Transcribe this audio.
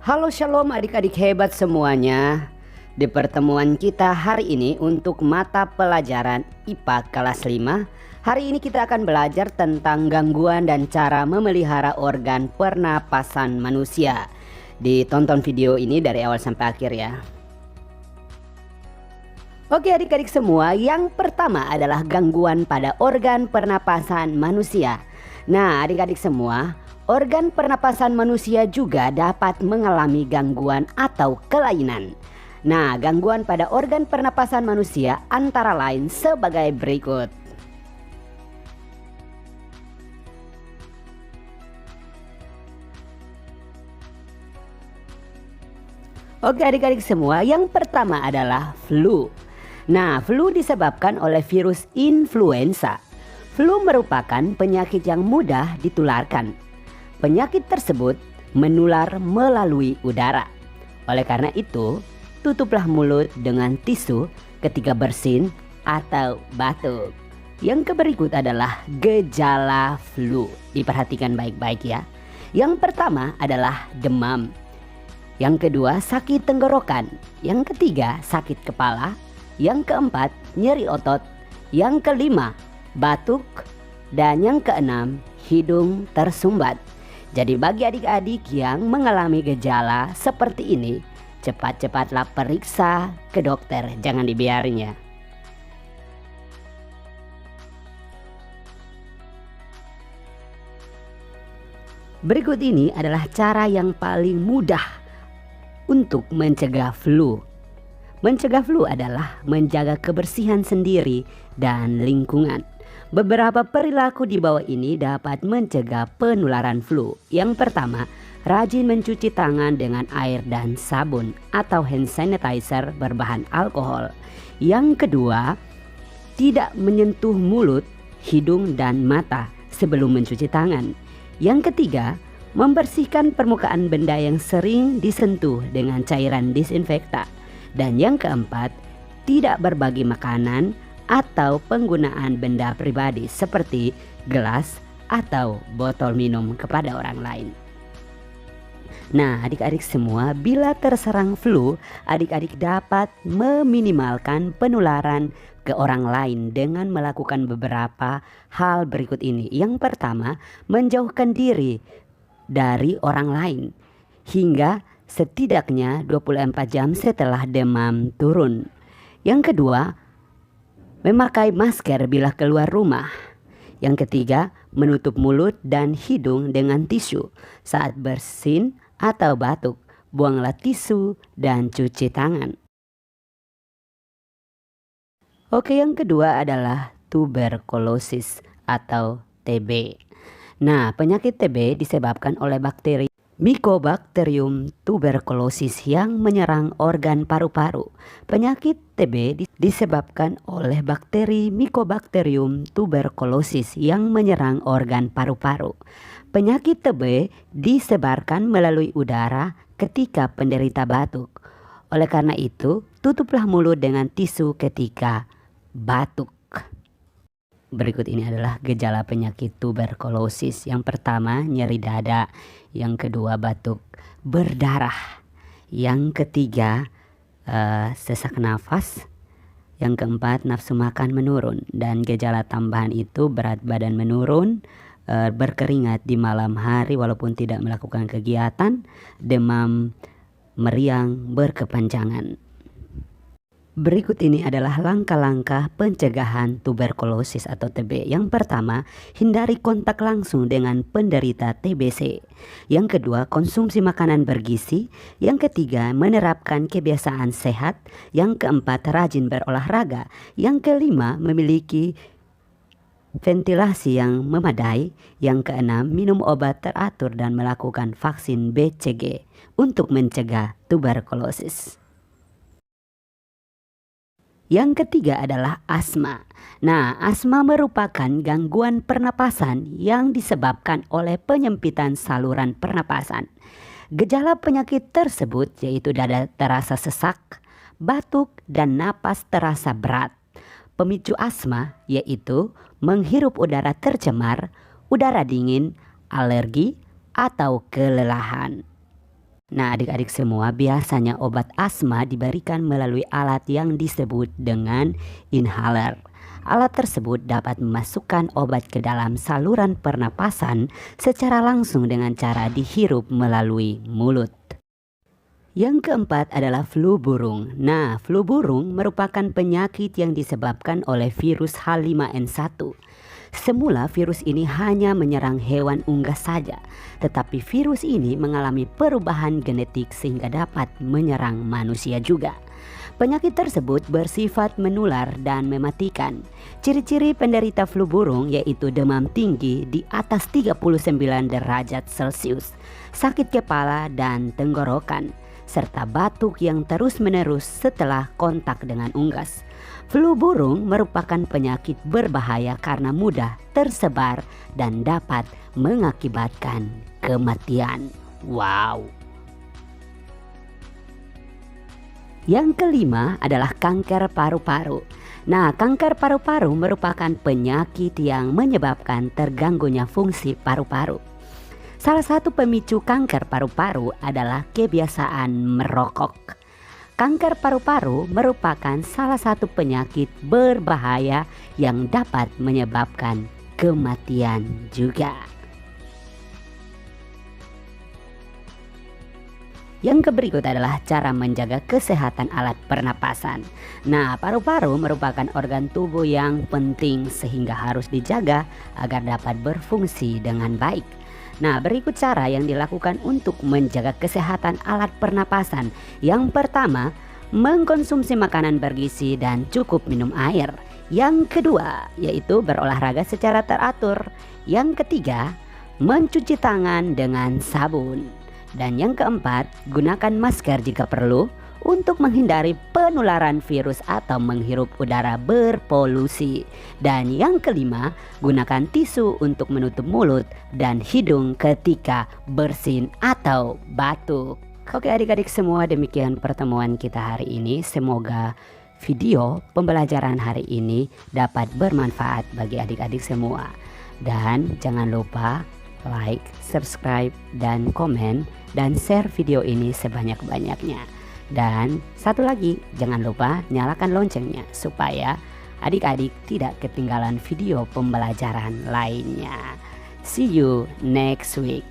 Halo shalom adik-adik hebat semuanya. Di pertemuan kita hari ini untuk mata pelajaran IPA kelas 5, hari ini kita akan belajar tentang gangguan dan cara memelihara organ pernapasan manusia. Ditonton video ini dari awal sampai akhir ya. Oke adik-adik semua, yang pertama adalah gangguan pada organ pernapasan manusia. Nah adik-adik semua, organ pernapasan manusia juga dapat mengalami gangguan atau kelainan. Nah, gangguan pada organ pernapasan manusia antara lain sebagai berikut. Oke adik-adik semua, yang pertama adalah flu. Nah, flu disebabkan oleh virus influenza. Flu merupakan penyakit yang mudah ditularkan. Penyakit tersebut menular melalui udara. Oleh karena itu, tutuplah mulut dengan tisu ketika bersin atau batuk. Yang berikut adalah gejala flu. Diperhatikan baik-baik ya. Yang pertama adalah demam. Yang kedua sakit tenggorokan. Yang ketiga sakit kepala. Yang keempat nyeri otot. Yang kelima batuk. Dan yang keenam hidung tersumbat. Jadi bagi adik-adik yang mengalami gejala seperti ini, cepat-cepatlah periksa ke dokter, jangan dibiarin ya. Berikut ini adalah cara yang paling mudah untuk mencegah flu. Mencegah flu adalah menjaga kebersihan sendiri dan lingkungan. Beberapa perilaku di bawah ini dapat mencegah penularan flu. Yang pertama, rajin mencuci tangan dengan air dan sabun atau hand sanitizer berbahan alkohol. Yang kedua, tidak menyentuh mulut, hidung, dan mata sebelum mencuci tangan. Yang ketiga, membersihkan permukaan benda yang sering disentuh dengan cairan disinfektan. Dan yang keempat, tidak berbagi makanan atau penggunaan benda pribadi seperti gelas atau botol minum kepada orang lain. Nah adik-adik semua, bila terserang flu, adik-adik dapat meminimalkan penularan ke orang lain dengan melakukan beberapa hal berikut ini. Yang pertama, menjauhkan diri dari orang lain hingga setidaknya 24 jam setelah demam turun. Yang kedua, memakai masker bila keluar rumah. Yang ketiga, menutup mulut dan hidung dengan tisu. Saat bersin atau batuk, buanglah tisu dan cuci tangan. Oke, yang kedua adalah tuberkulosis atau TB. Nah, penyakit TB disebabkan oleh bakteri Mycobacterium tuberculosis yang menyerang organ paru-paru. Penyakit TB disebabkan oleh bakteri Mycobacterium tuberculosis yang menyerang organ paru-paru. Penyakit TB disebarkan melalui udara ketika penderita batuk. Oleh karena itu, tutuplah mulut dengan tisu ketika batuk. Berikut ini adalah gejala penyakit tuberkulosis. Yang pertama, nyeri dada. Yang kedua, batuk berdarah. Yang ketiga, sesak nafas. Yang keempat, nafsu makan menurun. Dan gejala tambahan itu berat badan menurun, berkeringat di malam hari walaupun tidak melakukan kegiatan, demam, meriang berkepanjangan. Berikut ini adalah langkah-langkah pencegahan tuberkulosis atau TB. Yang pertama, hindari kontak langsung dengan penderita TBC. Yang kedua, konsumsi makanan bergizi. Yang ketiga, menerapkan kebiasaan sehat. Yang keempat, rajin berolahraga. Yang kelima, memiliki ventilasi yang memadai. Yang keenam, minum obat teratur dan melakukan vaksin BCG untuk mencegah tuberkulosis. Yang ketiga adalah asma. Nah, asma merupakan gangguan pernapasan yang disebabkan oleh penyempitan saluran pernapasan. Gejala penyakit tersebut yaitu dada terasa sesak, batuk, dan napas terasa berat. Pemicu asma yaitu menghirup udara tercemar, udara dingin, alergi, atau kelelahan. Nah, adik-adik semua, biasanya obat asma diberikan melalui alat yang disebut dengan inhaler. Alat tersebut dapat memasukkan obat ke dalam saluran pernapasan secara langsung dengan cara dihirup melalui mulut. Yang keempat adalah flu burung. Nah, flu burung merupakan penyakit yang disebabkan oleh virus H5N1. Semula virus ini hanya menyerang hewan unggas saja, tetapi virus ini mengalami perubahan genetik sehingga dapat menyerang manusia juga. Penyakit tersebut bersifat menular dan mematikan. Ciri-ciri penderita flu burung yaitu demam tinggi di atas 39 derajat Celcius, sakit kepala dan tenggorokan, serta batuk yang terus-menerus setelah kontak dengan unggas. Flu burung merupakan penyakit berbahaya karena mudah tersebar dan dapat mengakibatkan kematian. Wow. Yang kelima adalah kanker paru-paru. Nah, kanker paru-paru merupakan penyakit yang menyebabkan terganggunya fungsi paru-paru. Salah satu pemicu kanker paru-paru adalah kebiasaan merokok. Kanker paru-paru merupakan salah satu penyakit berbahaya yang dapat menyebabkan kematian juga. Yang berikut adalah cara menjaga kesehatan alat pernapasan. Nah, paru-paru merupakan organ tubuh yang penting sehingga harus dijaga agar dapat berfungsi dengan baik. Nah, berikut cara yang dilakukan untuk menjaga kesehatan alat pernapasan. Yang pertama, mengkonsumsi makanan bergizi dan cukup minum air. Yang kedua, yaitu berolahraga secara teratur. Yang ketiga, mencuci tangan dengan sabun. Dan yang keempat, gunakan masker jika perlu untuk menghindari penularan virus atau menghirup udara berpolusi. Dan yang kelima, gunakan tisu untuk menutup mulut dan hidung ketika bersin atau batuk. Oke adik-adik semua, demikian pertemuan kita hari ini. Semoga video pembelajaran hari ini dapat bermanfaat bagi adik-adik semua. Dan jangan lupa like, subscribe, dan komen, dan share video ini sebanyak-banyaknya. Dan satu lagi, jangan lupa nyalakan loncengnya supaya adik-adik tidak ketinggalan video pembelajaran lainnya. See you next week.